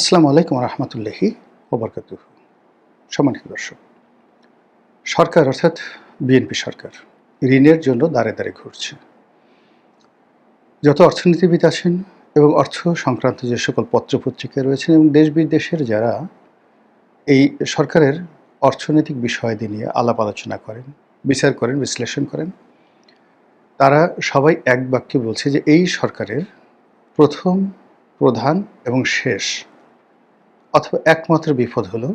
আসসালামু আলাইকুম রহমতুল্লাহি ওবরকাতুহু। সম্মানিত দর্শক, সরকার অর্থাৎ বিএনপি সরকার ঋণের জন্য দাঁড়ে দাঁড়ে ঘুরছে। যত অর্থনীতিবিদ আছেন এবং অর্থ সংক্রান্ত যে সকল পত্রপত্রিকা রয়েছেন এবং দেশ বিদেশের যারা এই সরকারের অর্থনৈতিক বিষয়াদি নিয়ে আলাপ আলোচনা করেন, বিচার করেন, বিশ্লেষণ করেন, তারা সবাই এক বাক্যে বলছে যে এই সরকারের প্রথম, প্রধান এবং শেষ অথবা একমাত্র বিপদ হলো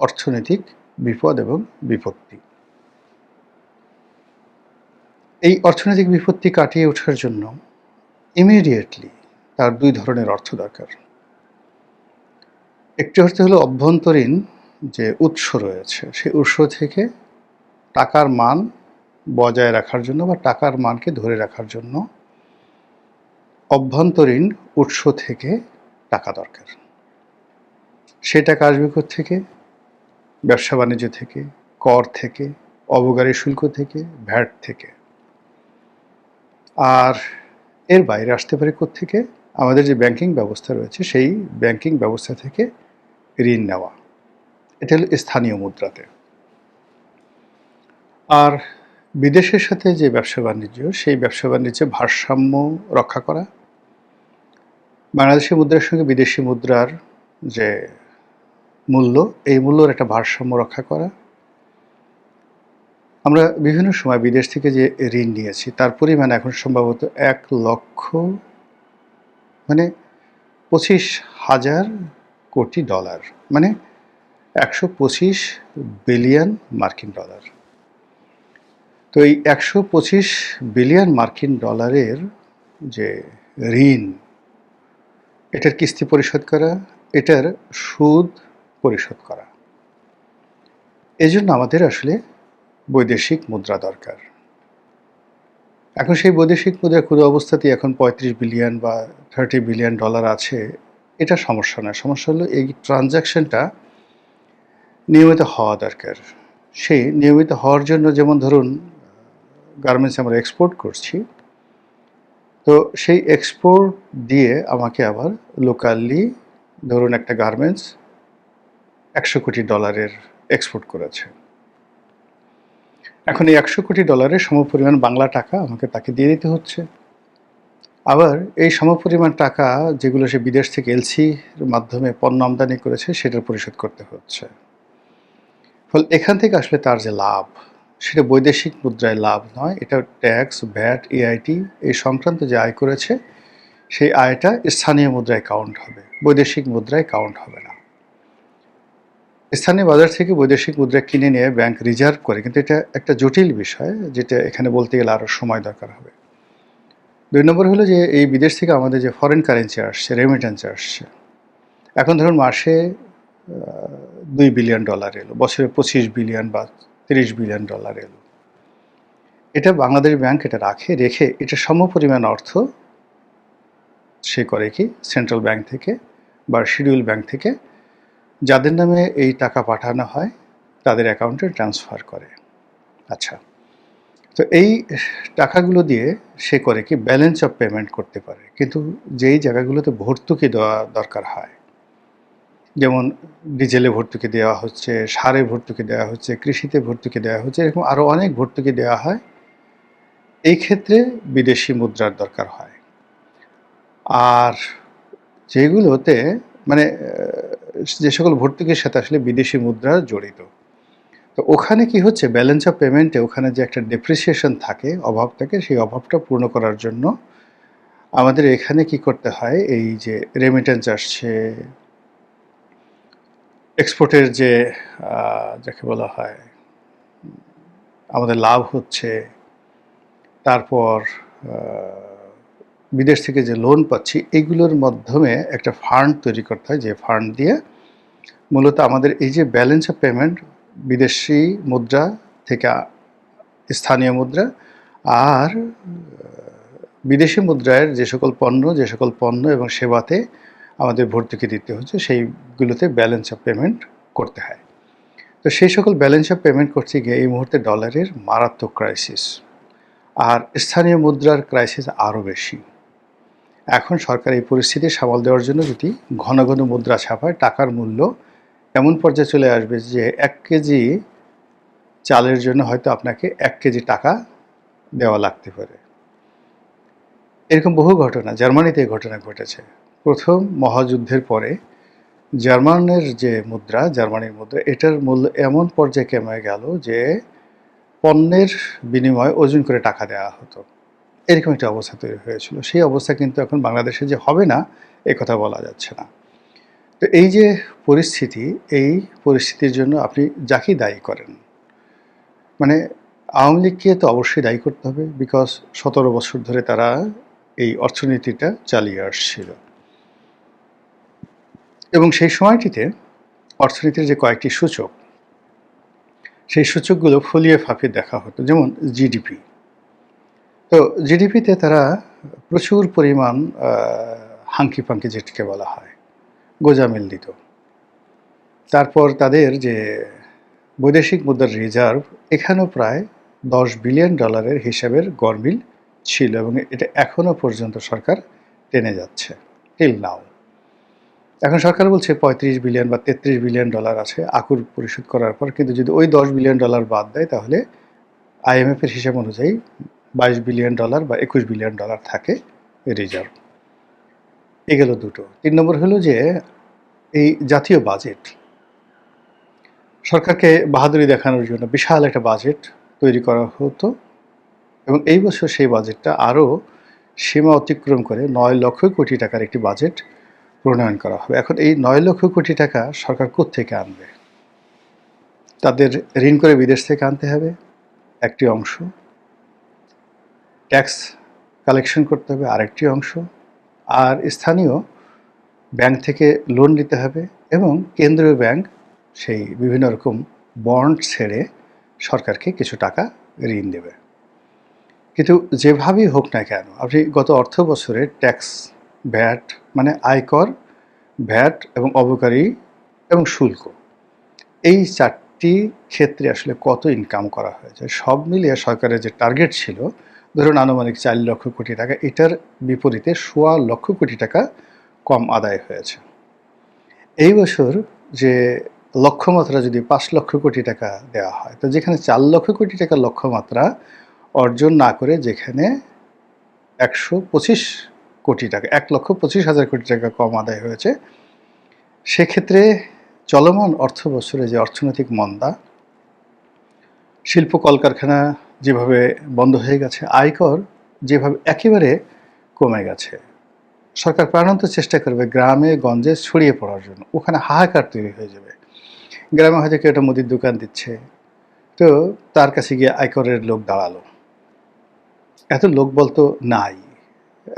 অর্থনৈতিক বিপদ এবং বিপত্তি। এই অর্থনৈতিক বিপত্তি কাটিয়ে ওঠার জন্য ইমিডিয়েটলি তার দুই ধরনের অর্থ দরকার। একটি অর্থ হলো অভ্যন্তরীণ যে উৎস রয়েছে সেই উৎস থেকে টাকার মান বজায় রাখার জন্য বা টাকার মানকে ধরে রাখার জন্য অভ্যন্তরীণ উৎস থেকে টাকা দরকার। সে টাকা আসবে কোত্থেকে? ব্যবসা বাণিজ্য থেকে, কর থেকে, অবগারি শুল্ক থেকে, ভ্যাট থেকে। আর এর বাইরে আসতে পারে কোত্থেকে? আমাদের যে ব্যাংকিং ব্যবস্থা রয়েছে সেই ব্যাংকিং ব্যবস্থা থেকে ঋণ নেওয়া। এটা হলো স্থানীয় মুদ্রাতে। আর বিদেশের সাথে যে ব্যবসা বাণিজ্য সেই ব্যবসা বাণিজ্যে ভারসাম্য রক্ষা করা, বাংলাদেশি মুদ্রার সঙ্গে বিদেশি মুদ্রার যে মূল্য, এই মূল্যর একটা ভারসাম্য রক্ষা করা। আমরা বিভিন্ন সময় বিদেশ থেকে যে ঋণ নিয়েছি তার পরিমাণ এখন সম্ভবত ১,০০,০০০ মানে ২৫,০০০ কোটি ডলার, মানে ১২৫ বিলিয়ন মার্কিন ডলার। তো এই ১২৫ বিলিয়ন মার্কিন ডলারের যে ঋণ, এটার কিস্তি পরিশোধ করা, এটার সুদ পরিশোধ করা, এজন্য আমাদের আসলে বৈদেশিক মুদ্রা দরকার। এখন সেই বৈদেশিক মুদ্রার কোনো অবস্থাতেই এখন ৩৫ বিলিয়ন বা ৩০ বিলিয়ন ডলার আছে, এটা সমস্যা নয়। সমস্যা হলো এই ট্রানজ্যাকশনটা নিয়মিত হওয়া দরকার। সেই নিয়মিত হওয়ার জন্য যেমন ধরুন গার্মেন্টস আমরা এক্সপোর্ট করছি, তো সেই এক্সপোর্ট দিয়ে আমাকে আবার লোকালি ধরুন একটা গার্মেন্টস ১০০ কোটি ডলারের এক্সপোর্ট করেছে। এখন এই ১০০ কোটি ডলারের সমপরিমাণ বাংলা টাকা আমাকে তাকে দিয়ে দিতে হচ্ছে। আবার এই সমপরিমাণ টাকা যেগুলো সে বিদেশ থেকে এলসির মাধ্যমে পণ্য আমদানি করেছে সেটার পরিশোধ করতে হচ্ছে। ফলে এখান থেকে আসলে তার যে লাভ, সেটা বৈদেশিক মুদ্রায় লাভ নয়, এটা ট্যাক্স, ভ্যাট, এআইটি এই সংক্রান্ত যে আয় করেছে সেই আয়টা স্থানীয় মুদ্রায় কাউন্ট হবে, বৈদেশিক মুদ্রায় কাউন্ট হবে না। স্থানীয় বাজার থেকে বৈদেশিক মুদ্রা কিনে নিয়ে ব্যাংক রিজার্ভ করে, কিন্তু এটা একটা জটিল বিষয় যেটা এখানে বলতে গেলে আরও সময় দরকার হবে। ২ নম্বর হলো যে এই বিদেশ থেকে আমাদের যে ফরেন কারেন্সি আসছে, রেমিটেন্স আসছে, এখন ধরুন মাসে ২ বিলিয়ন ডলার এলো, বছরে ২৫ বিলিয়ন বা ৩০ বিলিয়ন ডলার এলো। এটা বাংলাদেশ ব্যাংক এটা রেখে এটা সমপরিমাণ অর্থ সে করে কি সেন্ট্রাল ব্যাংক থেকে বা শিডিউল ব্যাংক থেকে যাদের নামে এই টাকা পাঠানো হয় তাদের অ্যাকাউন্টে ট্রান্সফার করে। আচ্ছা, তো এই টাকাগুলো দিয়ে সে করে কি ব্যালেন্স অফ পেমেন্ট করতে পারে। কিন্তু যেই জায়গাগুলোতে ভর্তুকি দেওয়া দরকার হয়, যেমন ডিজেলে ভর্তুকি দেওয়া হচ্ছে, সারে ভর্তুকি দেওয়া হচ্ছে, কৃষিতে ভর্তুকি দেওয়া হচ্ছে, এরকম আরও অনেক ভর্তুকি দেওয়া হয়, এই ক্ষেত্রে বিদেশি মুদ্রার দরকার হয়। আর যেগুলোতে মানে যে সকল ভর্তুকির সাথে আসলে বিদেশি মুদ্রা জড়িত, তো ওখানে কি হচ্ছে ব্যালেন্স অফ পেমেন্টে ওখানে যে একটা ডেপ্রিসিয়েশন থাকে, অভাব থাকে, সেই অভাবটা পূর্ণ করার জন্য আমাদের এখানে কি করতে হয়, এই যে রেমিটেন্স আসছে, এক্সপোর্টের যে যাকে বলা হয় আমাদের লাভ হচ্ছে, তারপর বিদেশ থেকে যে লোন পাচ্ছি, এইগুলোর মাধ্যমে একটা ফান্ড তৈরি করতে হয়, যে ফান্ড দিয়ে মূলত আমাদের এই যে ব্যালেন্স অফ পেমেন্ট বিদেশি মুদ্রা থেকে স্থানীয় মুদ্রা আর বিদেশি মুদ্রার যে সকল পণ্য এবং সেবাতে আমাদের ভর্তুকি দিতে হচ্ছে, সেইগুলোতে ব্যালেন্স অফ পেমেন্ট করতে হয়। তো সেই সকল ব্যালেন্স অফ পেমেন্ট করতে গিয়ে এই মুহূর্তে ডলারের মারাত্মক ক্রাইসিস, আর স্থানীয় মুদ্রার ক্রাইসিস আরও বেশি। এখন সরকার এই পরিস্থিতি সামাল দেওয়ার জন্য যদি ঘন ঘন মুদ্রা ছাপায়, টাকার মূল্য এমন পর্যায়ে চলে আসবে যে 1 কেজি চালের জন্য হয়তো আপনাকে 1 কেজি টাকা দেওয়া লাগতে পারে। এরকম বহু ঘটনা, জার্মানিতে এই ঘটনা ঘটেছে। প্রথম মহাযুদ্ধের পরে জার্মানির যে মুদ্রা, জার্মানির মুদ্রা, এটার মূল্য এমন পর্যায়ে কমে গেল যে পণ্যের বিনিময়ে ওজন করে টাকা দেওয়া হতো। এরকম একটা অবস্থা তৈরি হয়েছিল। সেই অবস্থা কিন্তু এখন বাংলাদেশে যে হবে না, এ কথা বলা যাচ্ছে না। তো এই যে পরিস্থিতি, এই পরিস্থিতির জন্য আপনি যাকেই দায়ী করেন, মানে আওয়ামী লীগকে তো অবশ্যই দায়ী করতে হবে, বিকজ 17 বছর ধরে তারা এই অর্থনীতিটা চালিয়ে আসছিল। এবং সেই সময়টিতে অর্থনীতির যে কয়েকটি সূচক, সেই সূচকগুলো ফলিয়ে ফাঁপিয়ে দেখা হতো, যেমন জিডিপি। তো জিডিপিতে তারা প্রচুর পরিমাণ হাঙ্কি পাঙ্কি যেটিকে বলা হয়, গোঁজামিল দিত। তারপর তাদের যে বৈদেশিক মুদ্রার রিজার্ভ, এখানেও প্রায় $10 বিলিয়ন হিসাবের গরমিল ছিল, এবং এটা এখনও পর্যন্ত সরকার টেনে যাচ্ছে টিল নাও। এখন সরকার বলছে 35 বিলিয়ন বা 33 বিলিয়ন ডলার আছে আকুর পরিশোধ করার পর, কিন্তু যদি ওই $10 বিলিয়ন বাদ দেয় তাহলে আইএমএফের হিসাব অনুযায়ী $22 বিলিয়ন বা $21 বিলিয়ন থাকে রিজার্ভ। এ গেল দুটো। 3 নম্বর হলো যে এই জাতীয় বাজেট, সরকারকে বাহাদুরি দেখানোর জন্য বিশাল একটা বাজেট তৈরি করা হতো, এবং এই বছর সেই বাজেটটা আরও সীমা অতিক্রম করে 9 লক্ষ কোটি টাকার একটি বাজেট প্রণয়ন করা হবে। এখন এই 9 লক্ষ কোটি টাকা সরকার কোত্থেকে আনবে? তাদের ঋণ করে বিদেশ থেকে আনতে হবে একটি অংশ, ট্যাক্স কালেকশন করতে হবে আরেকটি অংশ, আর স্থানীয় ব্যাংক থেকে লোন নিতে হবে, এবং কেন্দ্রীয় ব্যাংক সেই বিভিন্ন রকম বন্ড ছেড়ে সরকারকে কিছু টাকা ঋণ দেবে। কিন্তু যেভাবেই হোক না কেন, আপনি গত অর্থ বছরে ট্যাক্স, ভ্যাট মানে আয়কর, ভ্যাট এবং অবকারী এবং শুল্ক, এই 4টি ক্ষেত্রে আসলে কত ইনকাম করা হয়েছে, সব মিলিয়ে সরকারের যে টার্গেট ছিল ধরুন আনুমানিক 4 লক্ষ কোটি টাকা, এটার বিপরীতে 1.25 লক্ষ কোটি টাকা কম আদায় হয়েছে। এই বছর যে লক্ষ্যমাত্রা যদি 5 লক্ষ কোটি টাকা দেওয়া হয়, তো যেখানে 4 লক্ষ কোটি টাকার লক্ষ্যমাত্রা অর্জন না করে যেখানে 125 কোটি টাকা, 1,25,000 কোটি টাকা কম আদায় হয়েছে, সেক্ষেত্রে চলমান অর্থ বছরে যে অর্থনৈতিক মন্দা, শিল্প কলকারখানা যেভাবে বন্ধ হয়ে গেছে, আয়কর যেভাবে একেবারে কমে গেছে, সরকার প্রাণান্ত চেষ্টা করবে গ্রামে গঞ্জে ছড়িয়ে পড়ার জন্য, ওখানে হাহাকার তৈরি হয়ে যাবে। গ্রামে হয়তো কেউ একটা মুদির দোকান দিচ্ছে, তো তার কাছে গিয়ে আয়করের লোক দাঁড়ালো, এত লোক বলতো নাই।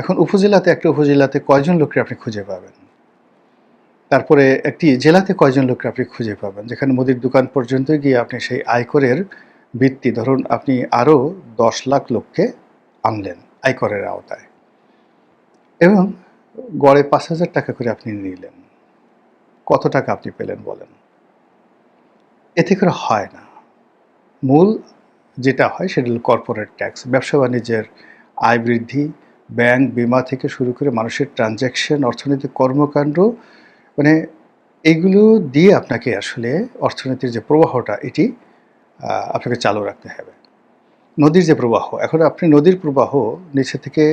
এখন উপজেলাতে, একটা উপজেলাতে কয়জন লোককে আপনি খুঁজে পাবেন? তারপরে একটি জেলাতে কয়জন লোককে আপনি খুঁজে পাবেন, যেখানে মুদির দোকান পর্যন্ত গিয়ে আপনি সেই আয়করের ভিত্তি, ধরুন আপনি আরও 10 লাখ লোককে আনলেন আয়করের আওতায়, এবং গড়ে 5,000 টাকা করে আপনি নিলেন, কত টাকা আপনি পেলেন বলেন? এতে করে হয় না। মূল যেটা হয় সেটা হলো কর্পোরেট ট্যাক্স, ব্যবসা বাণিজ্যের আয় বৃদ্ধি, ব্যাংক, বিমা থেকে শুরু করে মানুষের ট্রানজ্যাকশন, অর্থনৈতিক কর্মকাণ্ড, মানে এইগুলো দিয়ে আপনাকে আসলে অর্থনীতির যে প্রবাহটা, এটি আপনাকে চালু রাখতে হবে। নদীর যে প্রবাহ, এখন আপনি নদীর প্রবাহ নিচে থেকে,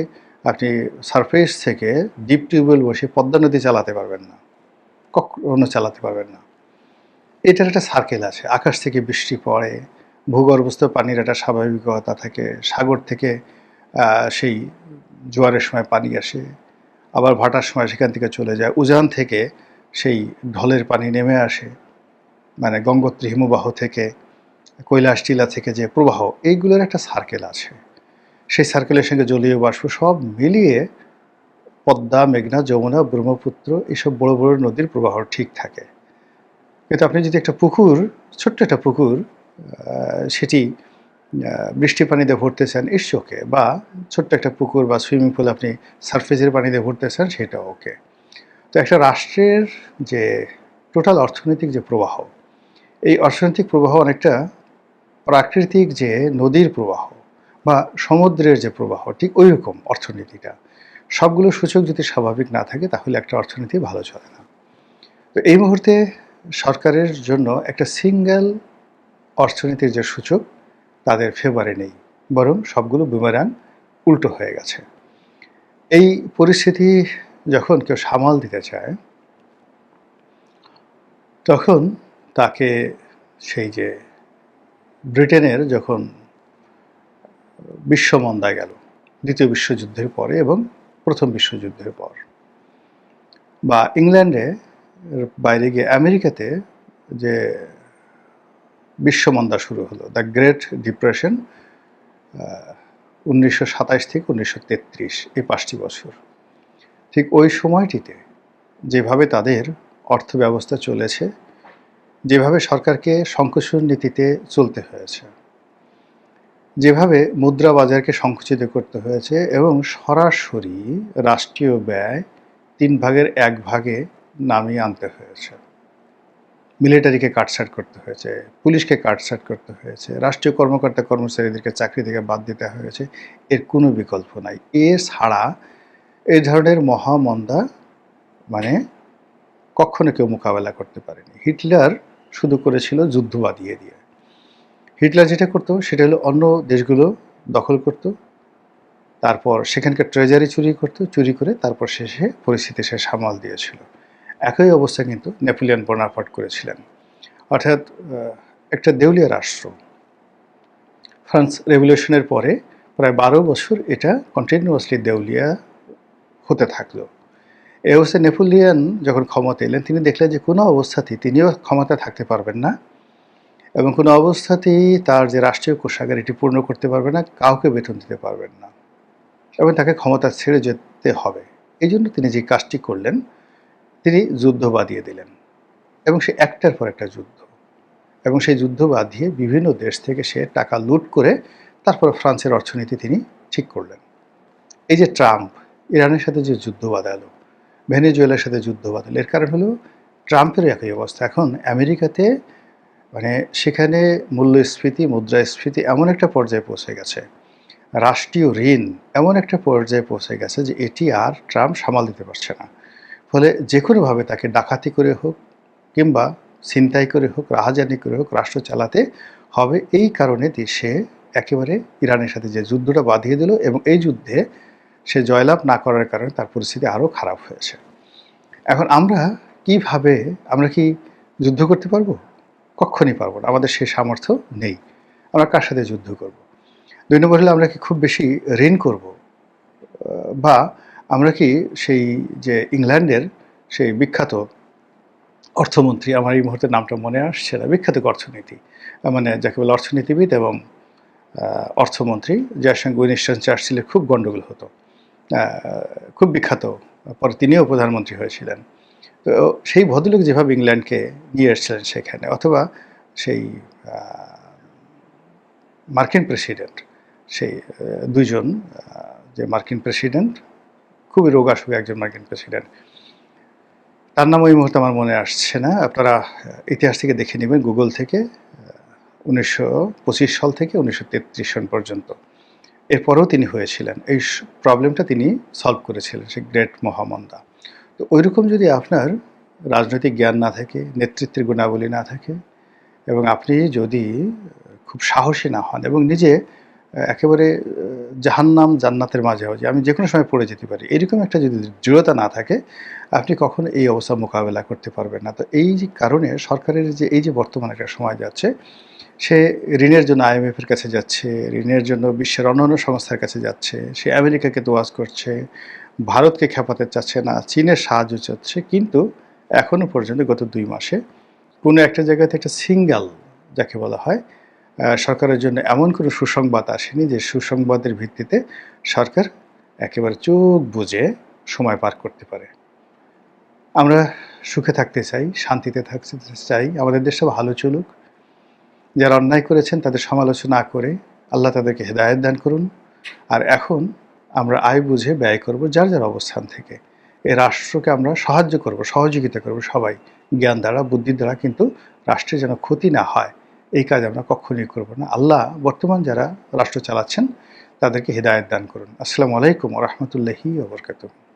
আপনি সারফেস থেকে ডিপ টিউবওয়েল বসে পদ্মা নদী চালাতে পারবেন না, কখনো চালাতে পারবেন না। এটার একটা সার্কেল আছে, আকাশ থেকে বৃষ্টি পড়ে, ভূগর্ভস্থ পানির একটা স্বাভাবিকতা থাকে, সাগর থেকে সেই জোয়ারের সময় পানি আসে, আবার ভাটার সময় সেখান থেকে চলে যায়, উজান থেকে সেই ঢলের পানি নেমে আসে, মানে গঙ্গোত্রী হিমবাহ থেকে, কৈলাস টিলা থেকে যে প্রবাহ, এইগুলোর একটা সার্কেল আছে। সেই সার্কেলের সঙ্গে জলীয় বাষ্প সব মিলিয়ে পদ্মা, মেঘনা, যমুনা, ব্রহ্মপুত্র, এসব বড় বড় নদীর প্রবাহ ঠিক থাকে। কিন্তু আপনি যদি একটা পুকুর, ছোট্ট একটা পুকুর, সেটি বৃষ্টি পানিতে ভরতে চান, ইটস ওকে, বা ছোট্ট একটা পুকুর বা সুইমিং পুল আপনি সারফেসের পানিতে ভরতে চান, সেটা ওকে। তো একটা রাষ্ট্রের যে টোটাল অর্থনৈতিক যে প্রবাহ, এই অর্থনৈতিক প্রবাহ অনেকটা প্রাকৃতিক যে নদীর প্রবাহ বা সমুদ্রের যে প্রবাহ, ঠিক ওই রকম অর্থনীতিটা। সবগুলো সূচক যদি স্বাভাবিক না থাকে তাহলে একটা অর্থনীতি ভালো চলে না। তো এই মুহূর্তে সরকারের জন্য একটা সিঙ্গেল অর্থনীতির যে সূচক তাদের ফেভারে নেই, বরং সবগুলো বুমেরাং উল্টো হয়ে গেছে। এই পরিস্থিতি যখন কেউ সামাল দিতে চায় তখন তাকে সেই যে ব্রিটেনের যখন বিশ্বমন্দায় গেল দ্বিতীয় বিশ্বযুদ্ধের পরে এবং প্রথম বিশ্বযুদ্ধের পর, বা ইংল্যান্ডে বাইরে গিয়ে আমেরিকাতে যে বিশ্বমন্দা শুরু হলো, দ্য গ্রেট ডিপ্রেশন 1927 থেকে 1933, এই 5টি বছর, ঠিক ওই সময়টিতে যেভাবে তাদের অর্থব্যবস্থা চলেছে, যেভাবে সরকারকে সংকোচন নীতিতে চলতে হয়েছে, যেভাবে মুদ্রা বাজারকে সংকুচিত করতে হয়েছে এবং সরাসরি রাষ্ট্রীয় ব্যয় 1/3 নামিয়ে আনতে হয়েছে, মিলিটারিকে কাটছাঁট করতে হয়েছে, পুলিশকে কাটছাঁট করতে হয়েছে, রাষ্ট্রীয় কর্মকর্তা কর্মচারীদেরকে চাকরি থেকে বাদ দিতে হয়েছে, এর কোনো বিকল্প নাই। এছাড়া এই ধরনের মহামন্দা মানে কখনো কেউ মোকাবেলা করতে পারেনি। হিটলার শুধু করেছিল যুদ্ধ বাঁধিয়ে দিয়ে। হিটলার যেটা করতো সেটা হলো অন্য দেশগুলো দখল করত, তারপর সেখানকার ট্রেজারি চুরি করে তারপর শেষে পরিস্থিতি সে সামাল দিয়েছিল। একই অবস্থা কিন্তু নেপোলিয়ন বোনাপার্ট করেছিলেন। অর্থাৎ একটা দেউলিয়া রাষ্ট্র ফ্রান্স রেভলিউশনের পরে প্রায় 12 বছর এটা কন্টিনিউয়াসলি দেউলিয়া হতে থাকলো। এই অবস্থায় নেপোলিয়ন যখন ক্ষমতা এলেন তিনি দেখলেন যে কোনো অবস্থাতেই তিনিও ক্ষমতা থাকতে পারবেন না এবং কোনো অবস্থাতেই তার যে রাষ্ট্রীয় কোষাগার এটি পূর্ণ করতে পারবে না, কাউকে বেতন দিতে পারবেন না এবং তাকে ক্ষমতা ছেড়ে যেতে হবে। এই জন্য তিনি যে কাজটি করলেন, তিনি যুদ্ধ বাঁধিয়ে দিলেন এবং সে একটার পর একটা যুদ্ধ, এবং সেই যুদ্ধ বাঁধিয়ে বিভিন্ন দেশ থেকে সে টাকা লুট করে তারপর ফ্রান্সের অর্থনীতি তিনি ঠিক করলেন। এই যে ট্রাম্প ইরানের সাথে যে যুদ্ধ বাঁধালো, ভেনেজুয়েলার সাথে যুদ্ধ বাঁধালো, এর কারণ হলো ট্রাম্পের একই অবস্থা। এখন আমেরিকাতে মানে সেখানে মূল্যস্ফীতি, মুদ্রাস্ফীতি এমন একটা পর্যায়ে পৌঁছে গেছে, রাষ্ট্রীয় ঋণ এমন একটা পর্যায়ে পৌঁছে গেছে যে এটি আর ট্রাম্প সামাল দিতে পারছে না। ফলে যে কোনোভাবে তাকে ডাকাতি করে হোক কিংবা ছিনতাই করে হোক, রাহাজানি করে হোক রাষ্ট্র চালাতে হবে। এই কারণে সে একেবারে ইরানের সাথে যে যুদ্ধটা বাঁধিয়ে দিল এবং এই যুদ্ধে সে জয়লাভ না করার কারণে তার পরিস্থিতি আরও খারাপ হয়েছে। এখন আমরা কি যুদ্ধ করতে পারবো? কক্ষণই পারবো না, আমাদের সেই সামর্থ্য নেই। আমরা কার সাথে যুদ্ধ করব? 2 নম্বর হলো আমরা কি খুব বেশি ঋণ করব, বা আমরা কি সেই যে ইংল্যান্ডের সেই বিখ্যাত অর্থমন্ত্রী, আমার এই মুহূর্তে নামটা মনে আসছে না, বিখ্যাত অর্থনীতি মানে যাকে বলে অর্থনীতিবিদ এবং অর্থমন্ত্রী, যার সঙ্গে উইনস্টন চার্চিলের খুব গণ্ডগোল হতো, খুব বিখ্যাত, পরে তিনিও প্রধানমন্ত্রী হয়েছিলেন। তো সেই ভদ্রলোক যেভাবে ইংল্যান্ডকে নিয়ে এসেছিলেন সেখানে, অথবা সেই মার্কিন প্রেসিডেন্ট, সেই দুইজন যে মার্কিন প্রেসিডেন্ট, খুবই রোগাসুগা একজন মার্কিন প্রেসিডেন্ট, তার নাম ওই মুহূর্তে আমার মনে আসছে না, আপনারা ইতিহাস থেকে দেখে নেবেন গুগল থেকে, 1925 সাল থেকে 1933 সন পর্যন্ত। এরপরেও তিনি হয়েছিলেন, এই প্রবলেমটা তিনি সলভ করেছিলেন, সেই গ্রেট মহামন্দা। তো ওইরকম যদি আপনার রাজনৈতিক জ্ঞান না থাকে, নেতৃত্বের গুণাবলী না থাকে এবং আপনি যদি খুব সাহসী না হন এবং নিজে একেবারে জাহান্নাম জান্নাতের মাঝেও যে আমি যে কোনো সময় পড়ে যেতে পারি, এরকম একটা যদি দৃঢ়তা না থাকে, আপনি কখনো এই অবস্থা মোকাবেলা করতে পারবেন না। তো এই যে কারণে সরকারের যে এই যে বর্তমানে একটা সময় যাচ্ছে, সে ঋণের জন্য IMF-এর কাছে যাচ্ছে, ঋণের জন্য বিশ্বের অন্যান্য সংস্থার কাছে যাচ্ছে, সে আমেরিকাকে দোয়াজ করছে, ভারতকে খেপাতে চাচ্ছে না, চীনের সাহায্য চাচ্ছে, কিন্তু এখনও পর্যন্ত গত 2 মাসে কোনো একটা জায়গাতে একটা সিঙ্গেল যাকে বলা হয় সরকারের জন্য এমন কোনো সুসংবাদ আসেনি যে সুসংবাদের ভিত্তিতে সরকার একেবারে চোখ বুজে সময় পার করতে পারে। আমরা সুখে থাকতে চাই, শান্তিতে থাকতে চাই, আমাদের দেশটা ভালো চলুক। যারা অন্যায় করেছেন তাদের সমালোচনা করে আল্লাহ তাদেরকে হেদায়েত দান করুন। আর এখন আমরা আয় বুঝে ব্যয় করব যার যার অবস্থান থেকে। এই রাষ্ট্রকে আমরা সাহায্য করব, সহযোগিতা করব সবাই, জ্ঞান দ্বারা, বুদ্ধির দ্বারা, কিন্তু রাষ্ট্রের যেন ক্ষতি না হয় এই কাজ আমরা কখনোই করব না। আল্লাহ বর্তমান যারা রাষ্ট্র চালাচ্ছেন তাদেরকে হিদায়াত দান করুন। আসসালামু আলাইকুম ওয়া রাহমাতুল্লাহি ওয়া বারাকাতুহু।